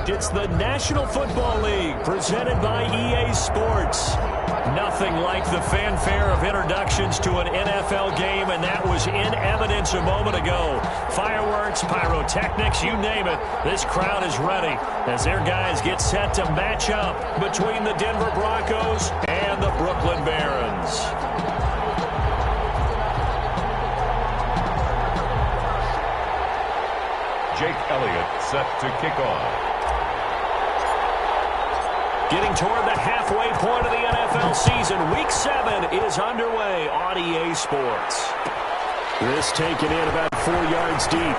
tonight. It's the National Football League presented by EA Sports. Nothing like the fanfare of introductions to an NFL game, and that was in evidence a moment ago. Fireworks, pyrotechnics, you name it. This crowd is ready as their guys get set to match up between the Denver Broncos and the Brooklyn Barons. Jake Elliott set to kick off. Getting toward the halfway point of the NFL season. Week 7 is underway on EA Sports. This taken in about 4 yards deep.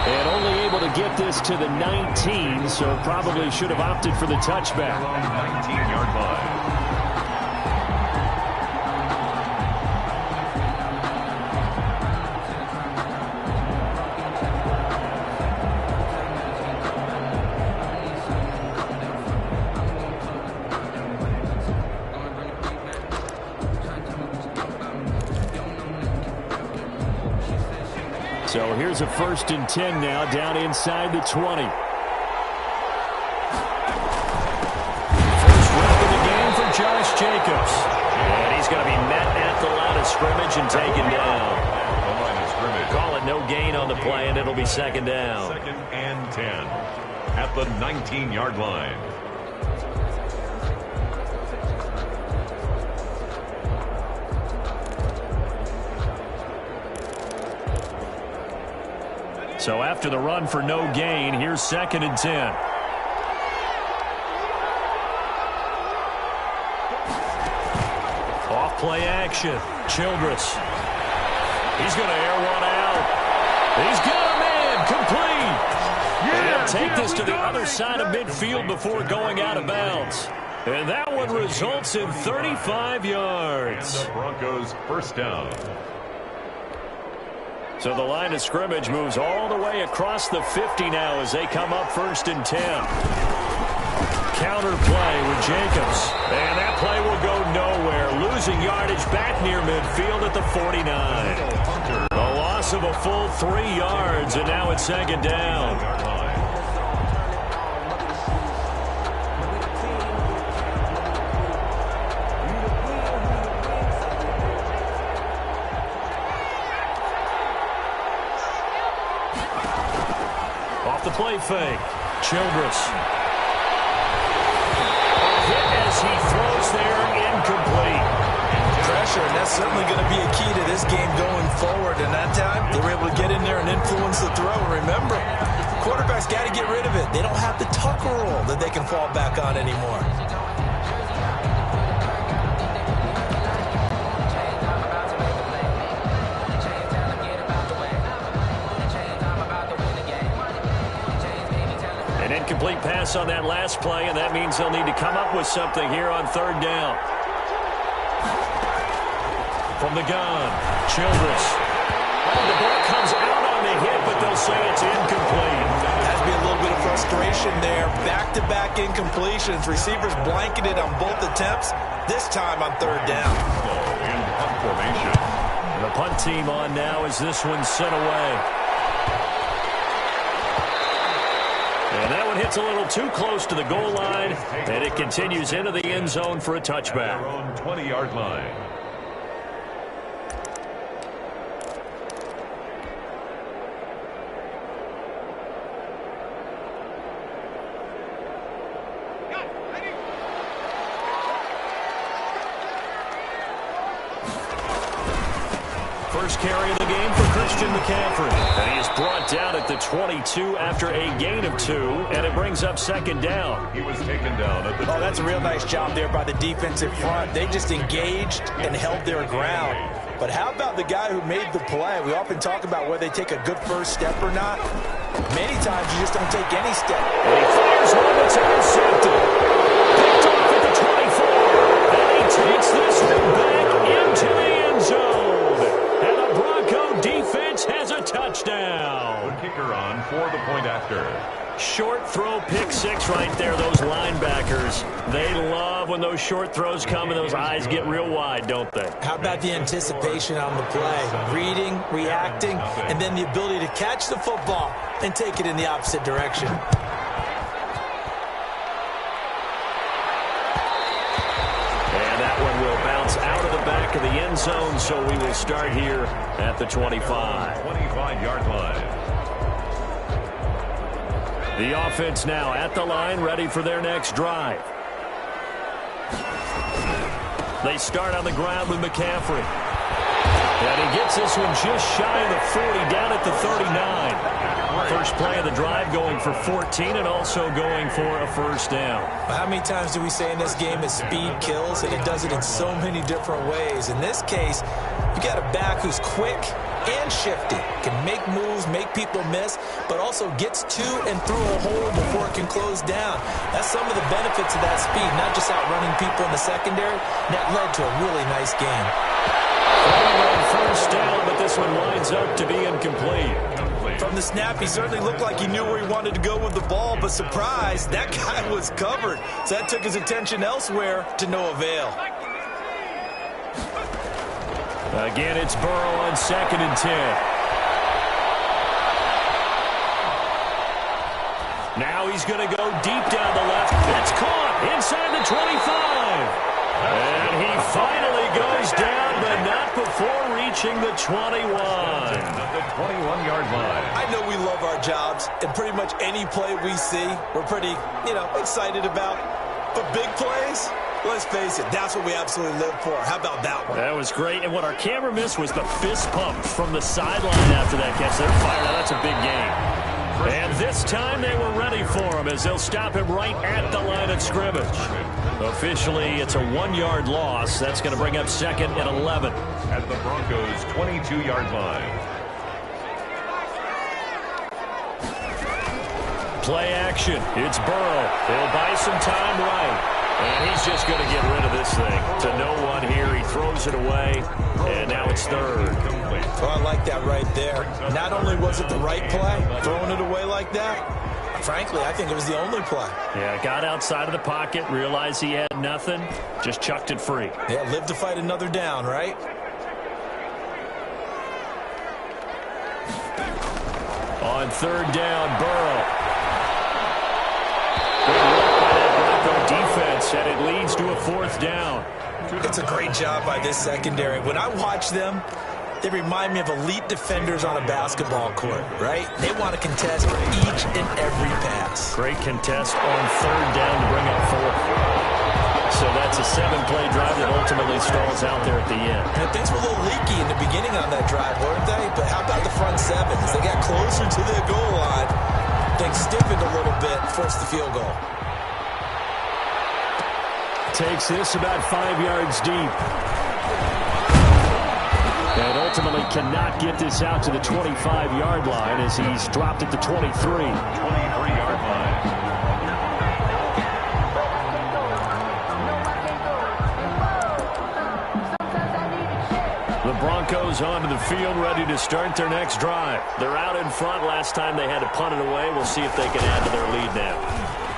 And only able to get this to the 19, so probably should have opted for the touchback. 19-yard line. So here's a 1st and 10 now, down inside the 20. First rep of the game for Josh Jacobs. And he's going to be met at the line of scrimmage and taken down. Call it no gain on the play, and it'll be 2nd down. 2nd and 10 at the 19-yard line. So after the run for no gain, here's 2nd and 10. Off play action. Childress. He's going to air one out. He's got a man. Complete. And take this to the other side of midfield before going out of bounds. And that one results in 35 yards. And the Broncos 1st down. So the line of scrimmage moves all the way across the 50 now as they come up 1st and 10. Counter play with Jacobs. And that play will go nowhere. Losing yardage back near midfield at the 49. A loss of a full 3 yards, and now it's 2nd down. The play fake. Childress. Hit as he throws there, incomplete. Pressure, and that's certainly going to be a key to this game going forward. And that time, they were able to get in there and influence the throw. Remember, quarterbacks got to get rid of it. They don't have the Tucker rule that they can fall back on anymore. Incomplete pass on that last play, and that means they'll need to come up with something here on 3rd down. From the gun, Childress. Oh, the ball comes out on the hit, but they'll say it's incomplete. Has to be a little bit of frustration there. Back-to-back incompletions. Receivers blanketed on both attempts, this time on 3rd down. In punt formation. The punt team on now as this one's sent away. And that one hits a little too close to the goal line, and it continues into the end zone for a touchback. Their own 20-yard line. First carry of the game for Christian McCaffrey. And he is brought down at the 22 after a gain of 2, and it brings up 2nd down. He was taken down at the Oh, that's a real nice job there by the defensive front. They just engaged and held their ground. But how about the guy who made the play? We often talk about whether they take a good first step or not. Many times you just don't take any step. And he fires one that's intercepted. Picked off at the 24. And he takes this one back into the end zone. And the Bronco defense has a touchdown. The kicker on for the point after. Short throw, pick six right there. Those linebackers, they love when those short throws come and those eyes get real wide, don't they? How about the anticipation on the play? Reading, reacting, and then the ability to catch the football and take it in the opposite direction. back of the end zone, so we will start here at the 25. 25-yard line. The offense now at the line, ready for their next drive. They start on the ground with McCaffrey. And he gets this one just shy of the 40, down at the 39. First play of the drive going for 14 and also going for a first down. How many times do we say in this game that speed kills, and it does it in so many different ways? In this case, you got a back who's quick and shifty, can make moves, make people miss, but also gets to and through a hole before it can close down. That's some of the benefits of that speed, not just outrunning people in the secondary. And that led to a really nice game. First down, but this one winds up to be incomplete. From the snap, he certainly looked like he knew where he wanted to go with the ball, but surprise, that guy was covered. So that took his attention elsewhere to no avail. Again, it's Burrow on 2nd and 10. Now he's going to go deep down the left. That's caught inside the 25. And he finally goes down, but not before reaching the 21. The 21-yard line. I know we love our jobs, and pretty much any play we see, we're pretty, excited about. But big plays, let's face it, that's what we absolutely live for. How about that one? That was great, and what our camera missed was the fist pump from the sideline after that catch. They're fired out. That's a big game. And this time they were ready for him as they'll stop him right at the line of scrimmage. Officially, it's a 1-yard loss. That's going to bring up 2nd and 11. At the Broncos' 22-yard line. Play action. It's Burrow. He'll buy some time right. And he's just going to get rid of this thing. To no one here. He throws it away. And now it's 3rd. Well, I like that right there. Not only was it the right play, throwing it away like that, frankly, I think it was the only play. Yeah, got outside of the pocket, realized he had nothing, just chucked it free. Yeah, live to fight another down, right? On 3rd down, Burrow. Good work by that Bronco defense, and it leads to a 4th down. It's a great job by this secondary. When I watch them, they remind me of elite defenders on a basketball court, right? They want to contest each and every pass. Great contest on 3rd down to bring up 4th. So that's a 7-play drive that ultimately stalls out there at the end. And things were a little leaky in the beginning on that drive, weren't they? But how about the front 7? As they got closer to the goal line, things stiffened a little bit, forced the field goal. Takes this about 5 yards deep. And ultimately cannot get this out to the 25-yard line as he's dropped at the 23. 23-yard line. The Broncos onto the field, ready to start their next drive. They're out in front. Last time they had to punt it away. We'll see if they can add to their lead now.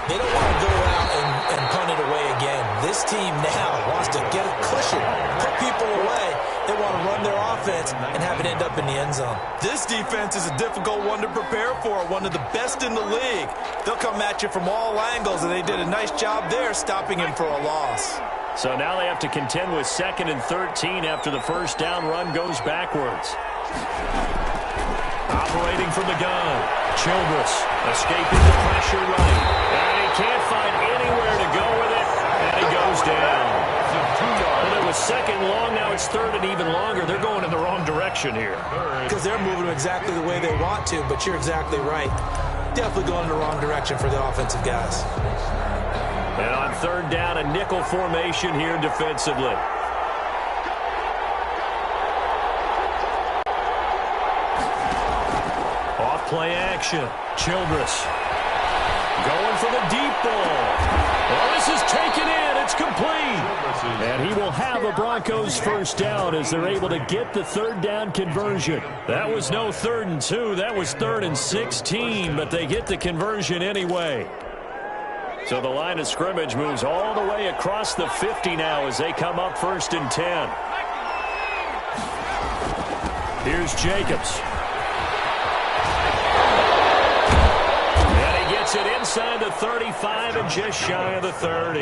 They don't want to go out and punt it away again. This team now wants to get a cushion, put people away. They want to run their offense and have it end up in the end zone. This defense is a difficult one to prepare for, one of the best in the league. They'll come at you from all angles, and they did a nice job there stopping him for a loss. So now they have to contend with 2nd and 13 after the first down run goes backwards. Operating from the gun, Childress escaping the pressure running. And he can't find anywhere to go with it, and he goes down. And it was 2nd long, now it's 3rd and even longer. They're going in the wrong direction here. Because they're moving exactly the way they want to, but you're exactly right. Definitely going in the wrong direction for the offensive guys. And on 3rd down, a nickel formation here defensively. Off play action. Childress going for the deep ball. Well, this is taken in. It's complete. And he will have a Broncos first down as they're able to get the 3rd down conversion. That was no 3rd and 2. That was 3rd and 16, but they get the conversion anyway. So the line of scrimmage moves all the way across the 50 now as they come up 1st and 10. Here's Jacobs. gets it inside the 35 and just shy of the 30.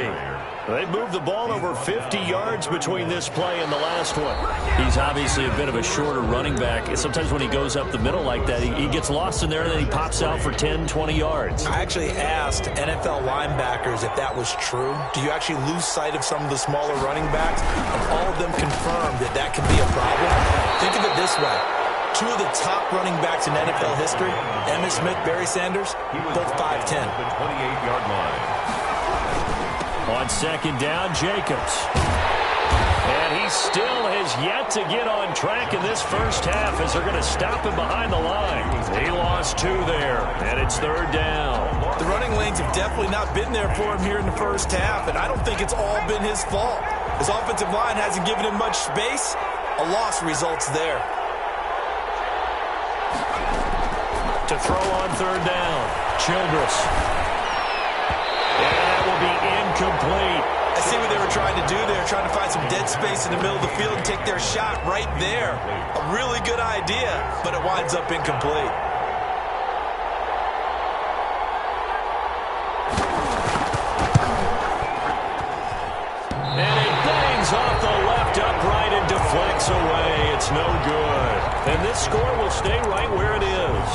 They've moved the ball over 50 yards between this play and the last one. He's obviously a bit of a shorter running back. Sometimes when he goes up the middle like that, he gets lost in there and then he pops out for 10, 20 yards. I actually asked NFL linebackers if that was true. Do you actually lose sight of some of the smaller running backs? And all of them confirmed that that can be a problem. Think of it this way. Two of the top running backs in NFL history, Emmitt Smith, Barry Sanders, both 5'10". The 28-yard line. On second down, Jacobs. And he still has yet to get on track in this first half as they're going to stop him behind the line. He lost 2 there, and it's third down. The running lanes have definitely not been there for him here in the first half, and I don't think it's all been his fault. His offensive line hasn't given him much space. A loss results there. To throw on third down, Childress. And that will be incomplete. I see what they were trying to do there, trying to find some dead space in the middle of the field and take their shot right there. A really good idea, but it winds up incomplete. And it bangs off the left upright and deflects away. It's no good. And this score will stay right where it is.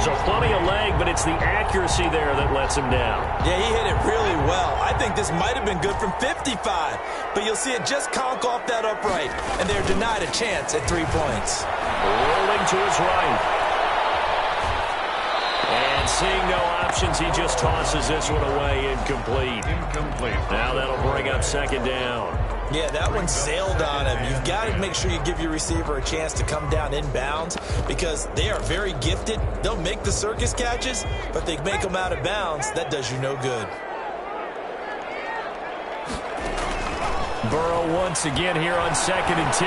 So plenty of leg, but it's the accuracy there that lets him down. Yeah, he hit it really well. I think this might have been good from 55, but you'll see it just conk off that upright, and they're denied a chance at 3 points. Rolling to his right. And seeing no options, he just tosses this one away, incomplete. Now that'll bring up second down. Yeah, that one sailed on him. You've got to make sure you give your receiver a chance to come down inbounds because they are very gifted. They'll make the circus catches, but they make them out of bounds. That does you no good. Burrow once again here on 2nd and 10.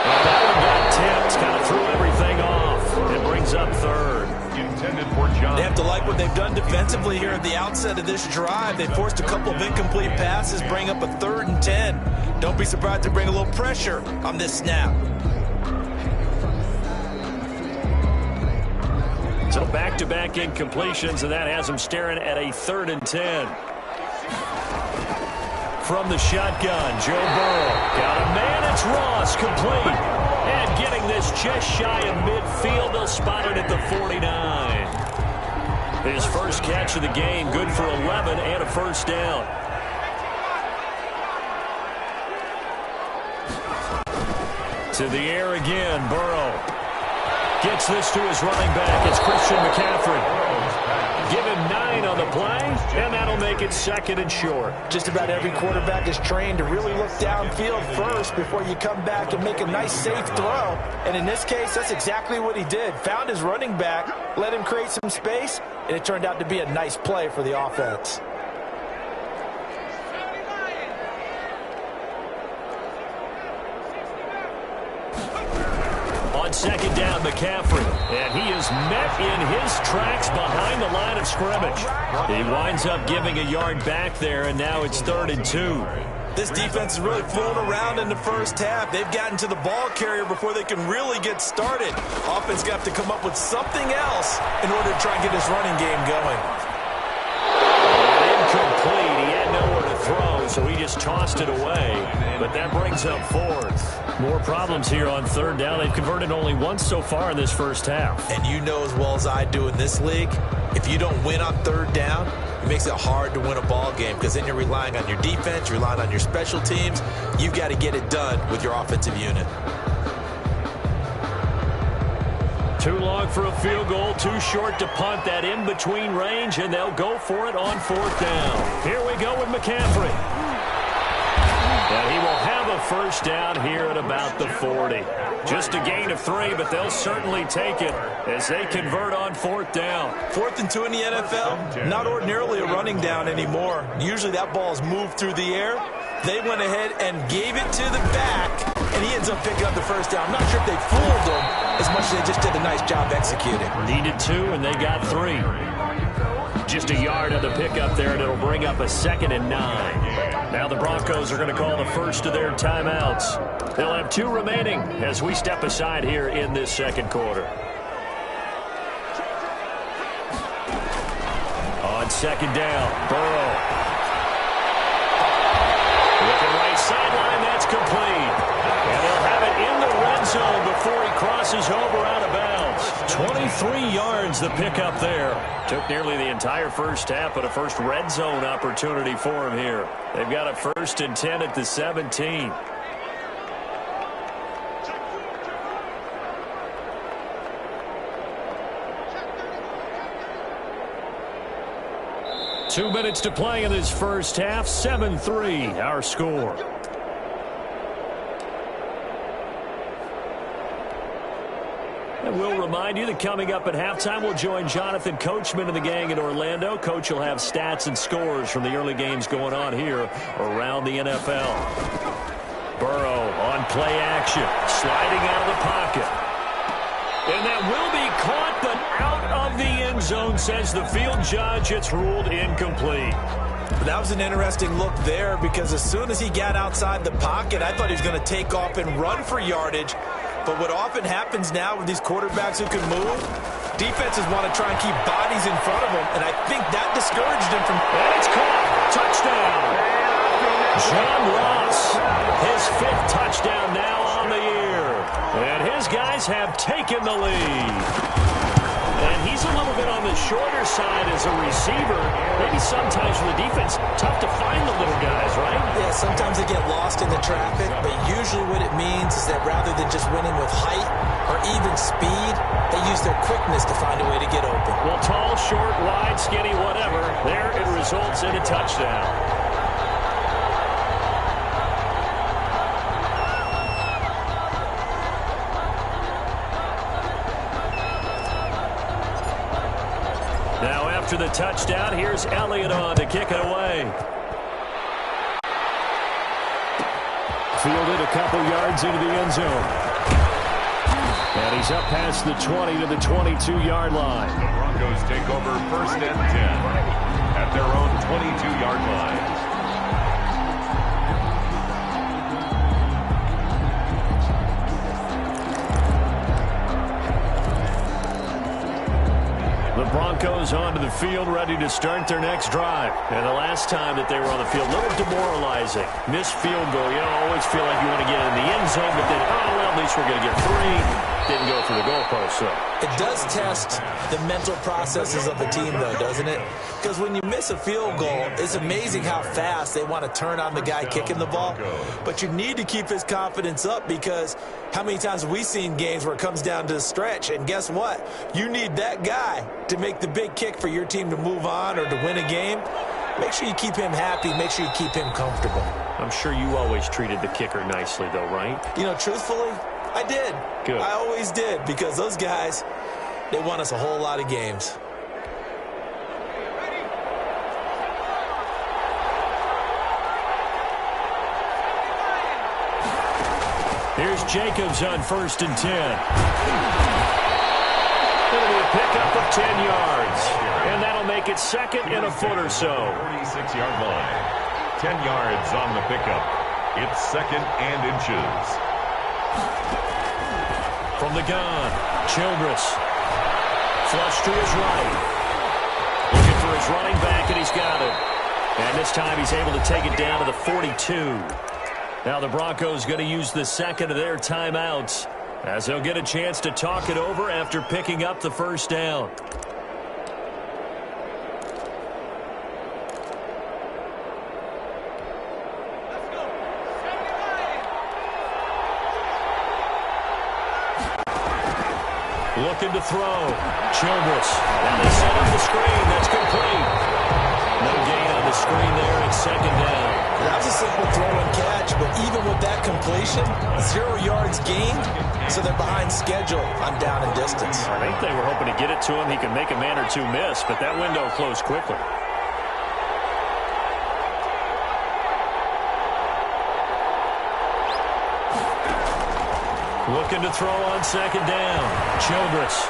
And that one got tipped, kind of threw everything off. It brings up third. Intended for John. They have to like what they've done defensively here at the outset of this drive. They forced a couple of incomplete passes, bring up a 3rd and 10. Don't be surprised to bring a little pressure on this snap. So back-to-back incompletions, and that has them staring at a 3rd and 10. From the shotgun, Joe Burrow. Got a man, it's Ross, complete. And getting this just shy of midfield, they'll spot it at the 49. His first catch of the game, good for 11 and a first down. To the air again, Burrow. Gets this to his running back. It's Christian McCaffrey. Give him 9 on the play, and that'll make it 2nd and short. Just about every quarterback is trained to really look downfield first before you come back and make a nice, safe throw. And in this case, that's exactly what he did. Found his running back, let him create some space, and it turned out to be a nice play for the offense. On second down, McCaffrey. And he is met in his tracks behind the line of scrimmage. He winds up giving a yard back there, and now it's 3rd and 2. This defense is really flown around in the first half. They've gotten to the ball carrier before they can really get started. Offense got to come up with something else in order to try and get this running game going. Incomplete. He had nowhere to throw, so he just tossed it away. But that brings up 4th. More problems here on 3rd down. They've converted only once so far in this first half. And you know as well as I do in this league, if you don't win on 3rd down, it makes it hard to win a ball game because then you're relying on your defense, you're relying on your special teams. You've got to get it done with your offensive unit. Too long for a field goal, too short to punt. That in-between range, and they'll go for it on 4th down. Here we go with McCaffrey. And he will have a first down here at about the 40. Just a gain of 3, but they'll certainly take it as they convert on 4th down. 4th and 2 in the NFL, not ordinarily a running down anymore. Usually that ball is moved through the air. They went ahead and gave it to the back, and he ends up picking up the first down. I'm not sure if they fooled him as much as they just did a nice job executing. Needed 2, and they got 3. Just a yard of the pickup there, and it'll bring up a 2nd and 9. Now the Broncos are going to call the first of their timeouts. They'll have 2 remaining as we step aside here in this second quarter. second down. Burrow. Looking right sideline, that's complete. And they'll have it in the red zone before he crosses over out of bounds. 23 yards the pickup there. Took nearly the entire first half, but a first red zone opportunity for him here. They've got a 1st and 10 at the 17. Two minutes to play in this first half. 7-3, our score. And we'll remind you that coming up at halftime, we'll join Jonathan Coachman and the gang in Orlando. Coach will have stats and scores from the early games going on here around the NFL. Burrow on play action, sliding out of the pocket. And that will be caught, but out of the end zone, says the field judge. It's ruled incomplete. That was an interesting look there because as soon as he got outside the pocket, I thought he was going to take off and run for yardage. But what often happens now with these quarterbacks who can move, defenses want to try and keep bodies in front of them, and I think that discouraged him from... And it's caught. Touchdown. John Ross, his 5th touchdown now on the year. And his guys have taken the lead. And he's a little bit on the shorter side as a receiver. Maybe sometimes for the defense, tough to find the little guys, right? Yeah, sometimes they get lost in the traffic, but usually what it means is that rather than just winning with height or even speed, they use their quickness to find a way to get open. Well, tall, short, wide, skinny, whatever, there it results in a touchdown. Now after the touchdown, here's Elliott on to kick it away. Fielded a couple yards into the end zone. And he's up past the 20 to the 22-yard line. The Broncos take over 1st and 10 at their own 22-yard line. The Broncos onto the field, ready to start their next drive. And the last time that they were on the field, a little demoralizing. Missed field goal. You always feel like you want to get in the end zone, but then, oh, well, at least we're going to get 3. Didn't go for the goalpost, so. It does test the mental processes of the team, though, doesn't it? Because when you miss a field goal, it's amazing how fast they want to turn on the guy kicking the ball. But you need to keep his confidence up because how many times have we seen games where it comes down to the stretch? And guess what? You need that guy to make the big kick for your team to move on or to win a game. Make sure you keep him happy. Make sure you keep him comfortable. I'm sure you always treated the kicker nicely, though, right? You know, truthfully, I did. Good. I always did because those guys, they won us a whole lot of games. Here's Jacobs on 1st and 10. It'll be a pickup of 10 yards. And that'll make it 2nd and a foot or so. 46-yard line. 10 yards on the pickup. It's 2nd and inches. From the gun, Childress. Flush to his right. Looking for his running back, and he's got it. And this time he's able to take it down to the 42. Now the Broncos going to use the 2nd of their timeouts as they'll get a chance to talk it over after picking up the 1st down. Looking to throw. Childress. And they set up the screen. That's complete. No gain on the screen there. It's 2nd down. That was a simple throw and catch, but even with that completion, 0 yards gained, so they're behind schedule on down and distance. I think they were hoping to get it to him. He could make a man or two miss, but that window closed quickly. Looking to throw on 2nd down. Childress.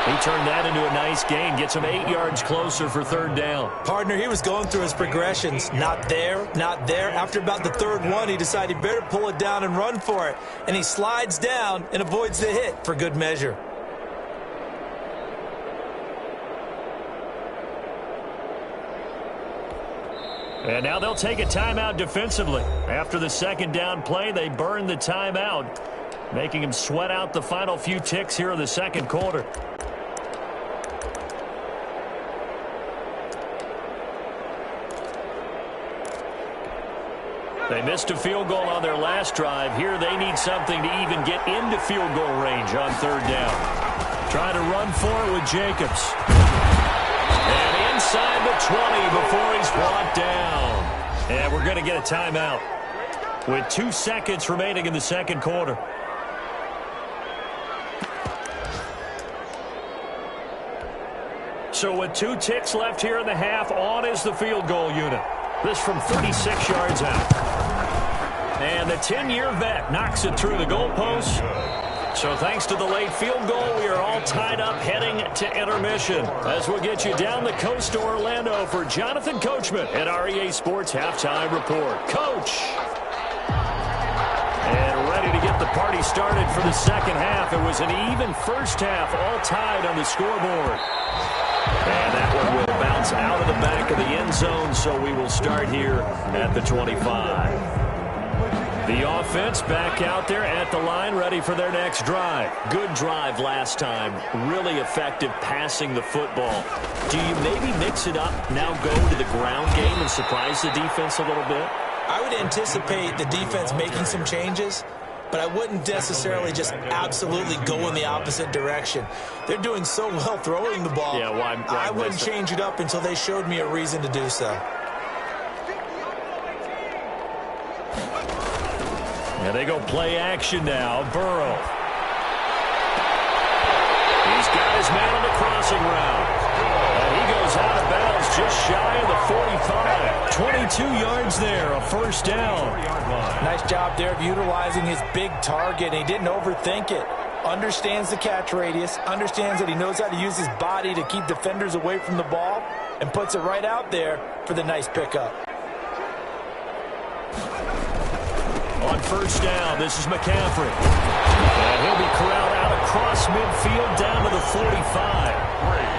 He turned that into a nice gain. Gets him 8 yards closer for 3rd down. Partner, he was going through his progressions. Not there, not there. After about the 3rd one, he decided he better pull it down and run for it. And he slides down and avoids the hit for good measure. And now they'll take a timeout defensively. After the second down play, they burn the timeout, making him sweat out the final few ticks here in the second quarter. They missed a field goal on their last drive. Here they need something to even get into field goal range on third down. Trying to run for it with Jacobs. And inside the 20 before he's brought down. And we're going to get a timeout with 2 seconds remaining in the second quarter. So with 2 ticks left here in the half, on is the field goal unit. This from 36 yards out. And the 10-year vet knocks it through the goalpost. So thanks to the late field goal, we are all tied up heading to intermission. As we'll get you down the coast to Orlando for Jonathan Coachman at our EA Sports Halftime Report. Coach! And ready to get the party started for the second half. It was an even first half, all tied on the scoreboard. And that one will bounce out of the back of the end zone, so we will start here at the 25. The offense back out there at the line, ready for their next drive. Good drive last time. Really effective passing the football. Do you maybe mix it up, now go to the ground game and surprise the defense a little bit? I would anticipate the defense making some changes, but I wouldn't necessarily just absolutely go in the opposite direction. They're doing so well throwing the ball. Yeah, why I wouldn't change it up until they showed me a reason to do so. And they go play action now. Burrow. He's got his man on the crossing route. And he goes out of bounds just shy of the 45. 22 yards there, a first down. Nice job there of utilizing his big target. He didn't overthink it. Understands the catch radius, understands that he knows how to use his body to keep defenders away from the ball, and puts it right out there for the nice pickup. On first down, this is McCaffrey. And he'll be corralled out across midfield down to the 45.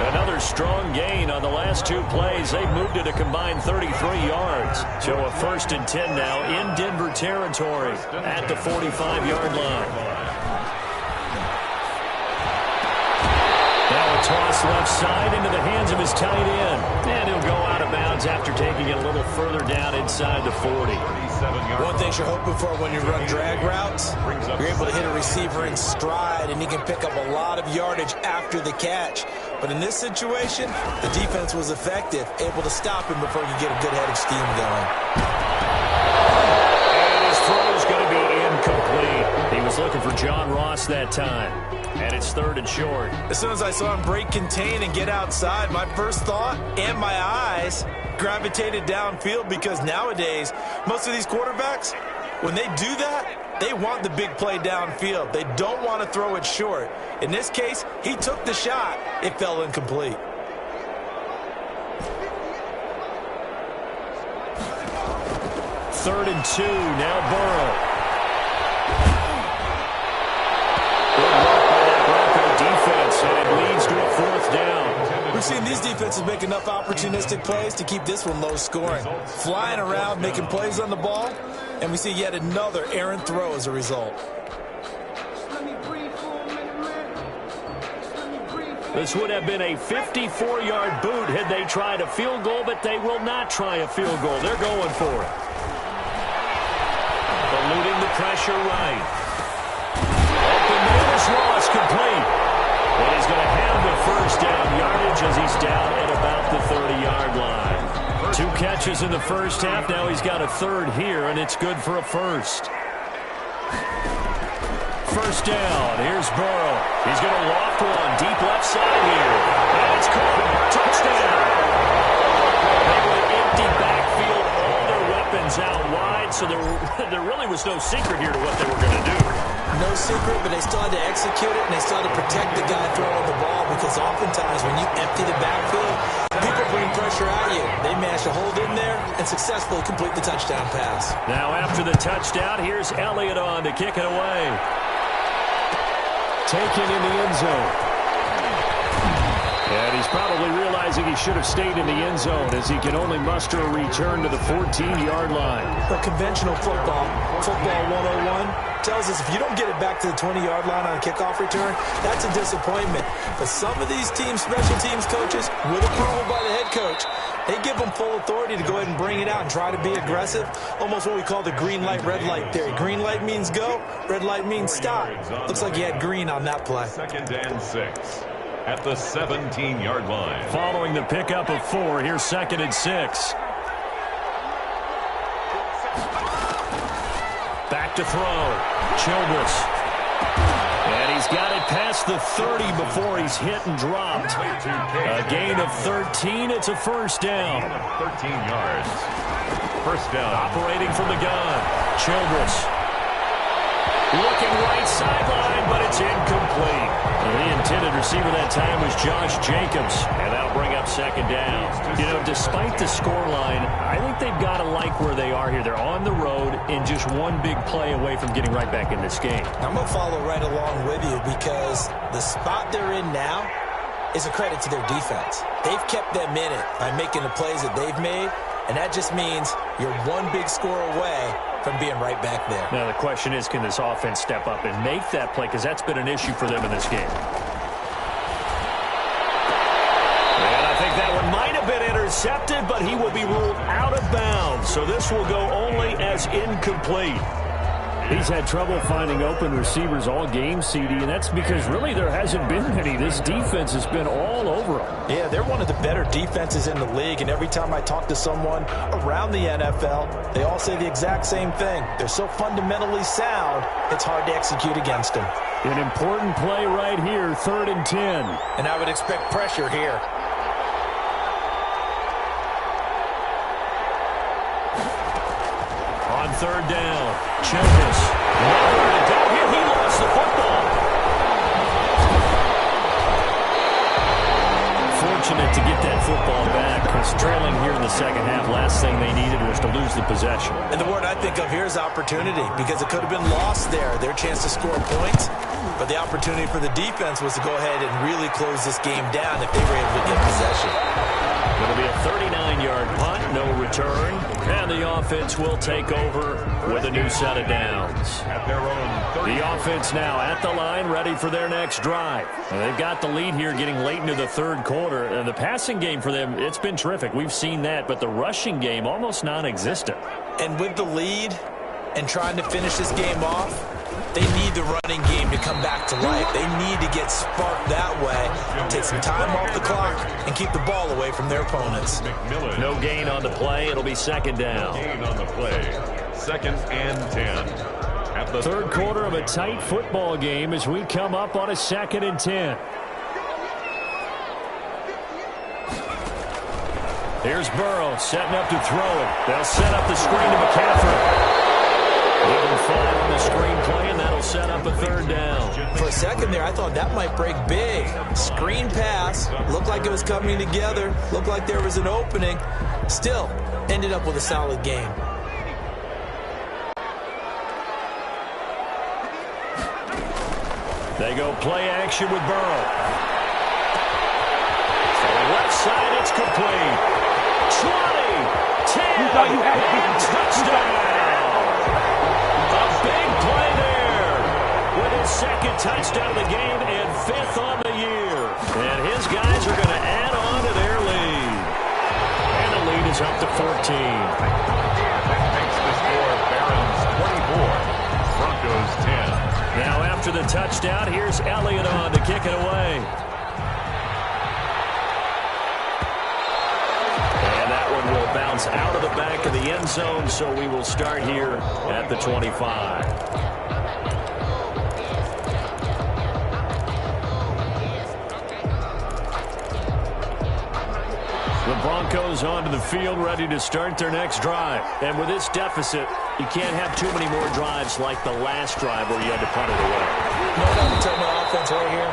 Another strong gain on the last 2 plays. They've moved it a combined 33 yards. So a 1st and 10 now in Denver territory at the 45-yard line. Now a toss left side into the hands of his tight end. And he'll go out of bounds after taking it a little further down inside the 40. One thing you're hoping for when you run drag routes, you're able to hit a receiver in stride, and he can pick up a lot of yardage after the catch. But in this situation, the defense was effective, able to stop him before you get a good head of steam going. And his throw is going to be incomplete. He was looking for John Ross that time. And it's 3rd and short. As soon as I saw him break contain and get outside, my first thought and my eyes gravitated downfield, because nowadays, most of these quarterbacks, when they do that, they want the big play downfield. They don't want to throw it short. In this case, he took the shot. It fell incomplete. Third and 2, now Burrow. Defense, and it leads to a 4th down. We've seen these defenses make enough opportunistic plays to keep this one low scoring. Flying around, making plays on the ball, and we see yet another errant throw as a result. This would have been a 54-yard boot had they tried a field goal, but they will not try a field goal. They're going for it. Eluding the pressure right. Open man is lost, complete. And he's going to have the first down yardage as he's down at about the 30-yard line. 2 catches in the first half. Now he's got a 3rd here, and it's good for a 1st. First down. Here's Burrow. He's going to loft one deep left side here. And it's caught. Touchdown. They went empty backfield, all their weapons out wide, so there really was no secret here to what they were going to do. No secret, but they still had to execute it, and they still had to protect the guy throwing the ball, because oftentimes when you empty the backfield, people bring pressure at you. They managed to hold in there and successfully complete the touchdown pass. Now after the touchdown, here's Elliott on to kick it away. Taken in the end zone. And he's probably realizing he should have stayed in the end zone as he can only muster a return to the 14-yard line. But conventional football 101, tells us if you don't get it back to the 20-yard line on a kickoff return, that's a disappointment. But some of these teams, special teams coaches, with approval by the head coach, they give them full authority to go ahead and bring it out and try to be aggressive. Almost what we call the green light, red light theory. Green light means go, red light means stop. Looks like he had green on that play. 2nd and 6 at the 17-yard line. Following the pickup of 4, here's 2nd and 6. Back to throw. Childress. And he's got it past the 30 before he's hit and dropped. A gain of 13. It's a first down. 13 yards. First down. Operating from the gun. Childress. Looking right sideline, but it's incomplete. The intended receiver that time was Josh Jacobs, and that'll bring up 2nd down. You know, despite the scoreline, I think they've got to like where they are here. They're on the road and just one big play away from getting right back in this game. I'm going to follow right along with you because the spot they're in now is a credit to their defense. They've kept them in it by making the plays that they've made, and that just means you're one big score away from being right back there. Now, the question is, can this offense step up and make that play? Because that's been an issue for them in this game. And I think that one might have been intercepted, but he will be ruled out of bounds. So this will go only as incomplete. He's had trouble finding open receivers all game, CD, and that's because really there hasn't been any. This defense has been all over them. Yeah, they're one of the better defenses in the league, and every time I talk to someone around the NFL, they all say the exact same thing. They're so fundamentally sound, it's hard to execute against them. An important play right here, 3rd and 10. And I would expect pressure here. On 3rd down, Childress. Nowhere to go here. He lost the football. Fortunate to get that football back because trailing here in the second half, last thing they needed was to lose the possession. And the word I think of here is opportunity because it could have been lost there, their chance to score points. But the opportunity for the defense was to go ahead and really close this game down if they were able to get possession. It'll be a 39-yard punt, no return, and the offense will take over with a new set of downs. At their own 30. The offense now at the line, ready for their next drive. And they've got the lead here getting late into the 3rd quarter. And the passing game for them, it's been terrific. We've seen that, but the rushing game almost non-existent. And with the lead and trying to finish this game off, they need the running game to come back to life. They need to get sparked that way, take some time off the clock, and keep the ball away from their opponents. McMillan. No gain on the play. It'll be 2nd down. Gain on the play. 2nd and 10. At the 3rd quarter of a tight football game as we come up on a 2nd and 10. Here's Burrow setting up to throw it. They'll set up the screen to McCaffrey. Give him 5 on the screen play, and that'll set up a 3rd down. For a second there, I thought that might break big. Screen pass. Looked like it was coming together. Looked like there was an opening. Still, ended up with a solid game. They go play action with Burrow. To the left side, it's complete. 20, 10, and touchdown. Big play there with his 2nd touchdown of the game and 5th on the year. And his guys are going to add on to their lead. And the lead is up to 14. That makes the score Barons 24, Broncos 10. Now after the touchdown, here's Elliott on to kick it away. Will bounce out of the back of the end zone, so we will start here at the 25. The Broncos onto the field, ready to start their next drive. And with this deficit, you can't have too many more drives like the last drive where you had to punt it away. No, tell my offense right here.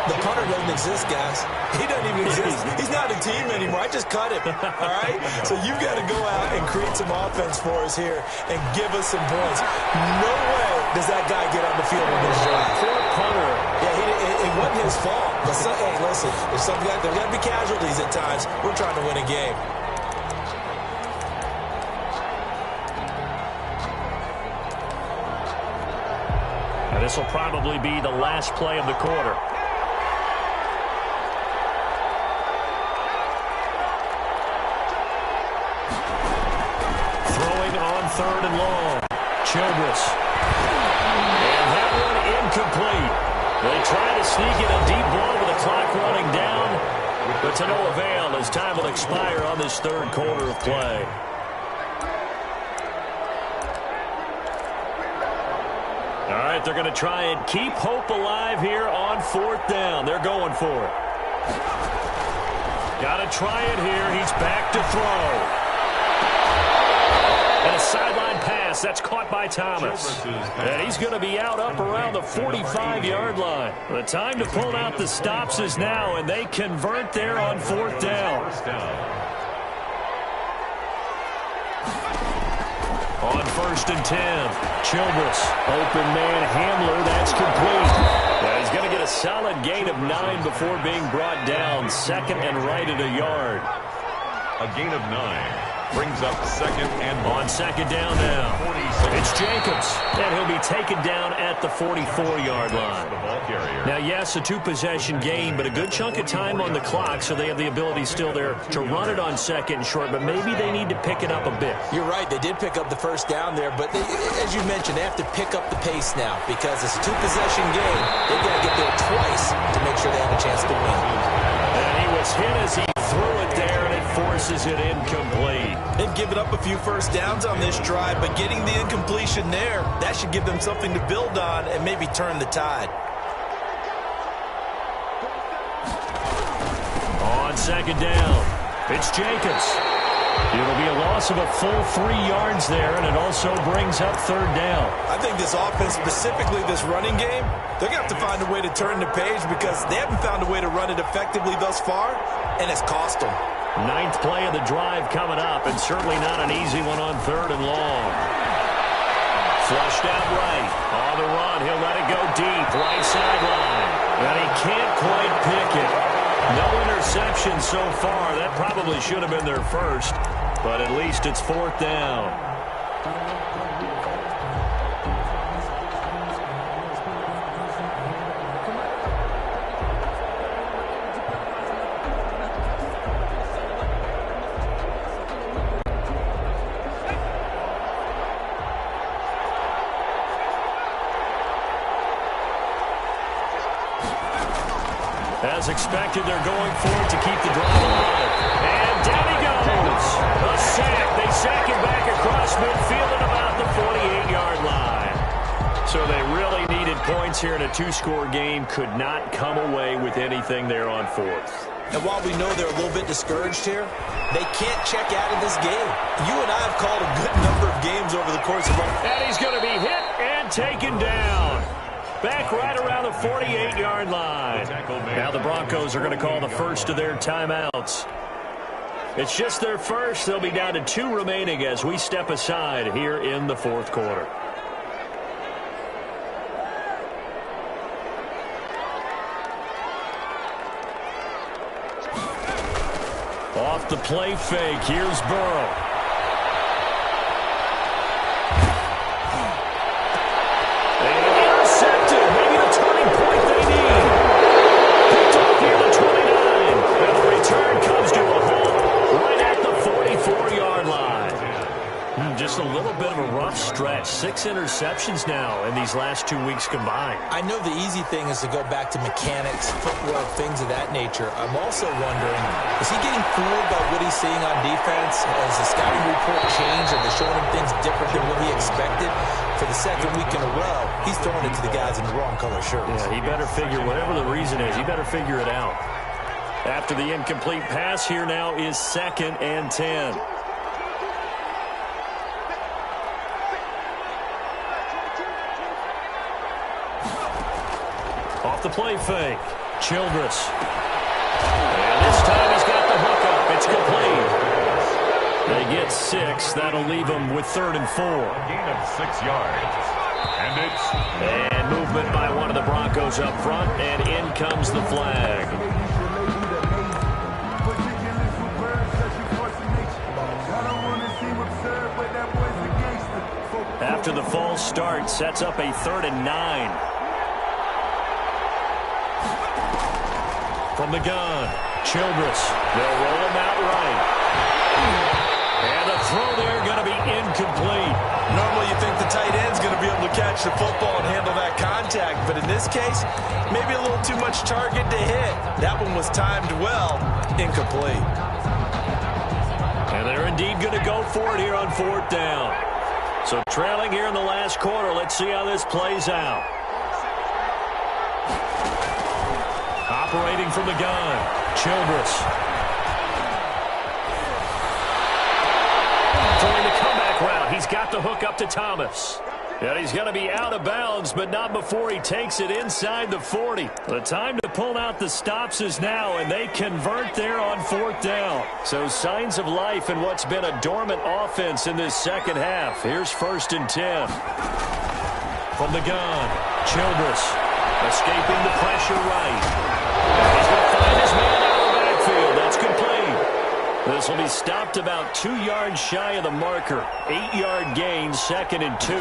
The punter doesn't exist, guys. He doesn't even exist. He's not a team anymore. I just cut him, all right? So you've got to go out and create some offense for us here and give us some points. No way does that guy get on the field with this drive. Poor punter. Yeah, it wasn't his fault. But hey, listen, there's something like there's got to be casualties at times. We're trying to win a game. And this will probably be the last play of the quarter. Throwing on 3rd and long. Childress. And that one incomplete. They try to sneak in a deep ball with the clock running down, but to no avail as time will expire on this 3rd quarter of play. All right, they're going to try and keep hope alive here on 4th down. They're going for it. Got to try it here. He's back to throw. And a sideline pass. That's caught by Thomas. And he's going to be out up around the 45-yard line. The time to pull out the stops is now, and they convert there on 4th down. On 1st and 10, Childress. Open man Hamler. That's complete. And he's going to get a solid gain of 9 before being brought down. 2nd and right at a yard. A gain of 9. Brings up 2nd and on 2nd down now. It's Jacobs, and he'll be taken down at the 44-yard line. Now, yes, a 2-possession game, but a good chunk of time on the clock, so they have the ability still there to run it on 2nd and short, but maybe they need to pick it up a bit. You're right. They did pick up the 1st down there, but as you mentioned, they have to pick up the pace now because it's a 2-possession game. They've got to get there twice to make sure they have a chance to win. And he was hit as he threw it there, and it forces it incomplete. They've given up a few 1st downs on this drive, but getting the incompletion there, that should give them something to build on and maybe turn the tide. On 2nd down, it's Jacobs. It'll be a loss of a full 3 yards there, and it also brings up 3rd down. I think this offense, specifically this running game, they're going to have to find a way to turn the page because they haven't found a way to run it effectively thus far, and it's cost them. 9th play of the drive coming up, and certainly not an easy one on 3rd and long. Flushed out right. On the run, he'll let it go deep, right sideline. And he can't quite pick it. No interception so far. That probably should have been their first, but at least it's 4th down. As expected, they're going for it to keep the drive alive. And down he goes. A sack. They sack him back across midfield at about the 48-yard line. So they really needed points here in a 2-score game. Could not come away with anything there on 4th. And while we know they're a little bit discouraged here, they can't check out of this game. You and I have called a good number of games over the course of our... And he's going to be hit and taken down. Back right around the 48-yard line. Now the Broncos are going to call the first of their timeouts. It's just their first. They'll be down to 2 remaining as we step aside here in the 4th quarter. Off the play fake. Here's Burrow. Just a little bit of a rough stretch. 6 interceptions now in these last 2 weeks combined. I know the easy thing is to go back to mechanics, footwork, things of that nature. I'm also wondering, is he getting fooled by what he's seeing on defense? Has the scouting report changed? Are they showing him things different than what he expected? For the 2nd week in a row, he's throwing it to the guys in the wrong color shirts. Yeah, he better figure, whatever the reason is, he better figure it out. After the incomplete pass, here now is 2nd and 10. Off the play fake. Childress. And this time he's got the hookup. It's complete. They get 6. That'll leave them with 3rd and 4. A gain of 6 yards. And movement by one of the Broncos up front, and in comes the flag. After the false start, sets up a 3rd and 9. From the gun, Childress. They'll roll him out right. And the throw there going to be incomplete. Normally you think the tight end's going to be able to catch the football and handle that contact, but in this case, maybe a little too much target to hit. That one was timed well, incomplete. And they're indeed going to go for it here on 4th down. So trailing here in the last quarter, let's see how this plays out. Operating from the gun, Childress. Throwing the comeback route. He's got the hook up to Thomas. And he's going to be out of bounds, but not before he takes it inside the 40. The time to pull out the stops is now, and they convert there on 4th down. So signs of life in what's been a dormant offense in this second half. Here's 1st and 10. From the gun, Childress escaping the pressure right. He's going to find his man out of the backfield. That's complete. This will be stopped about 2 yards shy of the marker. 8-yard gain, 2nd and 2.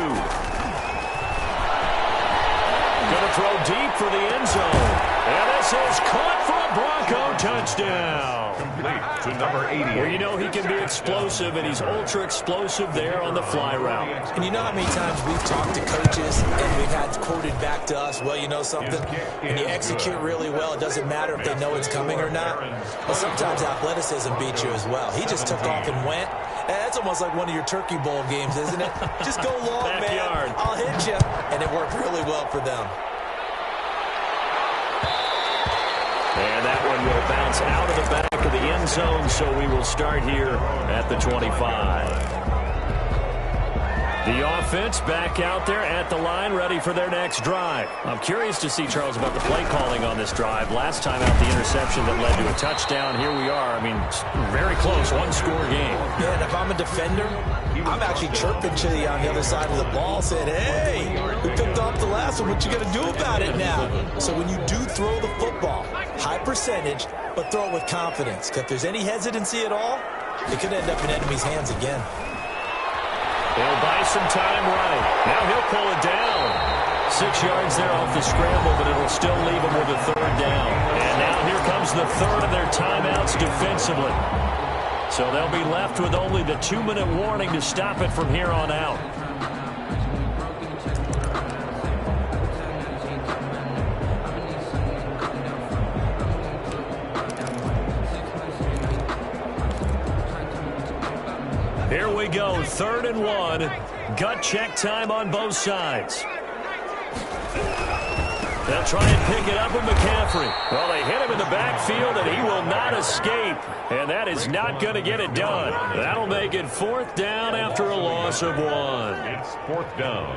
Going to throw deep for the end zone. And this is caught for a Bronco touchdown. Complete to number 80. Well, you know he can be explosive, and he's ultra-explosive there on the fly route. And you know how many times we've talked to coaches and we've had quoted back to us, well, you know something? When you execute really well, it doesn't matter if they know it's coming or not. Well, sometimes athleticism beats you as well. He just took off and went. And that's almost like one of your Turkey Bowl games, isn't it? Just go long, Backyard. man. I'll hit you. And it worked really well for them. And that one will bounce out of the back of the end zone, so we will start here at the 25. The offense back out there at the line, ready for their next drive. I'm curious to see, Charles, about the play calling on this drive. Last time out, the interception that led to a touchdown. Here we are. I mean, very close, one-score game. Yeah, and if I'm a defender, I'm actually chirping to you on the other side of the ball, saying, hey, we picked off the last one. What you going to do about it now? So when you do throw the football, high percentage, but throw it with confidence. Because if there's any hesitancy at all, it could end up in enemy's hands again. He'll buy some time right. Now he'll pull it down. 6 yards there off the scramble, but it'll still leave him with a 3rd down. And now here comes the 3rd of their timeouts defensively. So they'll be left with only the 2-minute warning to stop it from here on out. Here we go, 3rd and 1. Gut check time on both sides. They'll try and pick it up with McCaffrey. Well, they hit him in the backfield, and he will not escape. And that is not going to get it done. That'll make it 4th down after a loss of 1. It's 4th down.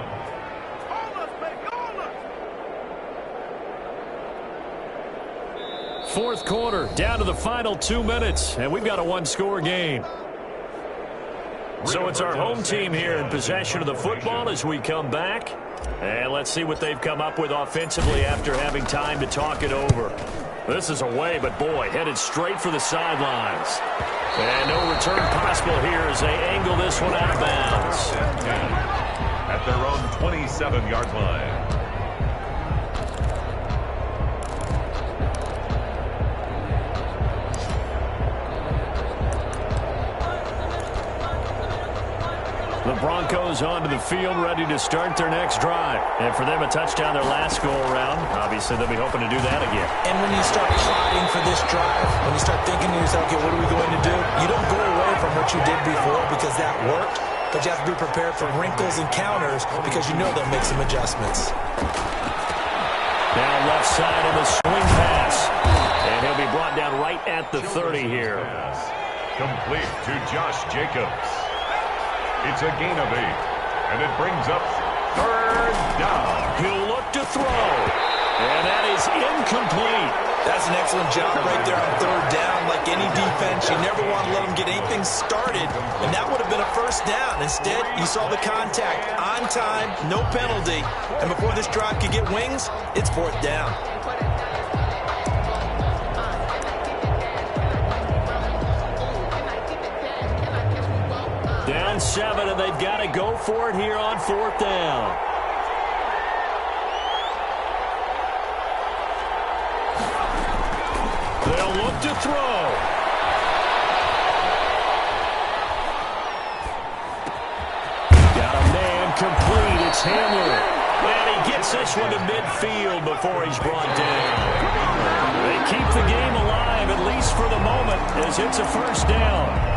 Fourth quarter, down to the final 2 minutes, and we've got a one-score game. So it's our home team here in possession of the football as we come back. And let's see what they've come up with offensively after having time to talk it over. This is away, but boy, headed straight for the sidelines. And no return possible here as they angle this one out of bounds. At their own 27-yard line. The Broncos onto the field, ready to start their next drive. And for them, a touchdown their last go-around. Obviously, they'll be hoping to do that again. And when you start plotting for this drive, when you start thinking to yourself, okay, what are we going to do? You don't go away from what you did before because that worked, but you have to be prepared for wrinkles and counters because you know they'll make some adjustments. Down left side of the swing pass. And he'll be brought down right at the 30 here. Complete to Josh Jacobs. It's a gain of 8, and it brings up 3rd down. He'll look to throw, and that is incomplete. That's an excellent job right there on third down. Like any defense, you never want to let them get anything started, and that would have been a first down. Instead, you saw the contact on time, no penalty, and before this drive could get wings, it's fourth down. Down 7, and they've got to go for it here on fourth down. They'll look to throw. Got a man complete. It's Hamler. And he gets this one to midfield before he's brought down. They keep the game alive, at least for the moment, as it's a first down.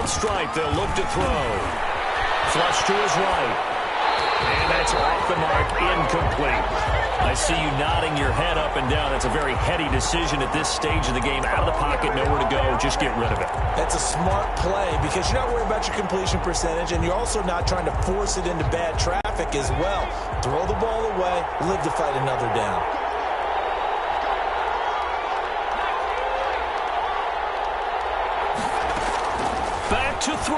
Stripe, they'll look to throw. Flush to his right. And that's off the mark, incomplete. I see you nodding your head up and down. That's a very heady decision at this stage of the game. Out of the pocket, nowhere to go, just get rid of it. That's a smart play because you're not worried about your completion percentage, and you're also not trying to force it into bad traffic as well. Throw the ball away, live to fight another down. To throw.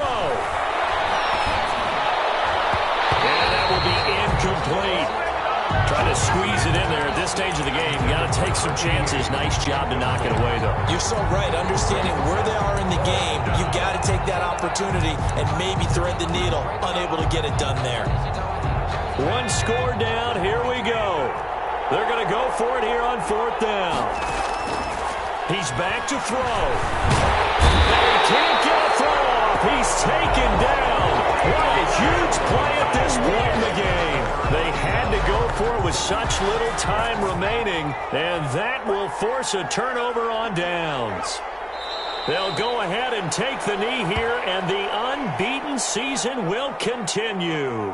And that will be incomplete. Trying to squeeze it in there at this stage of the game. Got to take some chances. Nice job to knock it away, though. You're so right. Understanding where they are in the game, you got to take that opportunity and maybe thread the needle. Unable to get it done there. One score down. Here we go. They're going to go for it here on fourth down. He's back to throw. And he can't get a throw off. He's taken down. What a huge play at this point in the game. They had to go for it with such little time remaining, and that will force a turnover on downs. They'll go ahead and take the knee here, and the unbeaten season will continue.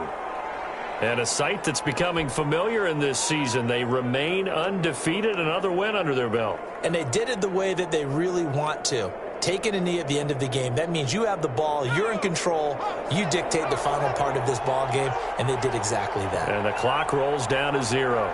And a sight that's becoming familiar in this season. They remain undefeated, another win under their belt. And they did it the way that they really want to. Taking a knee at the end of the game, that means you have the ball, you're in control, you dictate the final part of this ball game, and they did exactly that. And the clock rolls down to 0.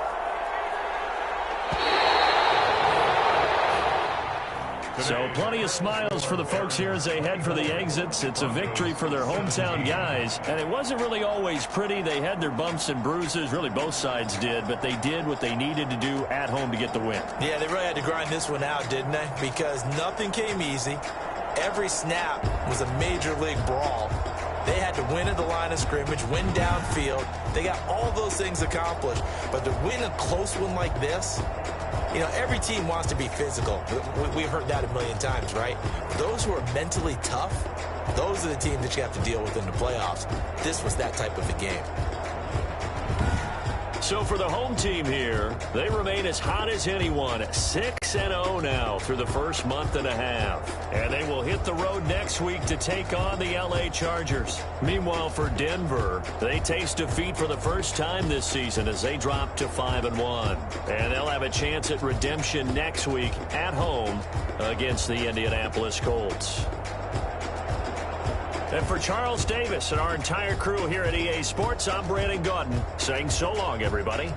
So plenty of smiles for the folks here as they head for the exits. It's a victory for their hometown guys. And it wasn't really always pretty. They had their bumps and bruises. Really, both sides did. But they did what they needed to do at home to get the win. Yeah, they really had to grind this one out, didn't they? Because nothing came easy. Every snap was a major league brawl. They had to win at the line of scrimmage, win downfield. They got all those things accomplished. But to win a close one like this, you know, every team wants to be physical. We've heard that a million times, right? Those who are mentally tough, those are the teams that you have to deal with in the playoffs. This was that type of a game. So for the home team here, they remain as hot as anyone. 6-0 now through the first month and a half. And they will hit the road next week to take on the LA Chargers. Meanwhile, for Denver, they taste defeat for the first time this season as they drop to 5-1. And they'll have a chance at redemption next week at home against the Indianapolis Colts. And for Charles Davis and our entire crew here at EA Sports, I'm Brandon Gaudin saying so long, everybody.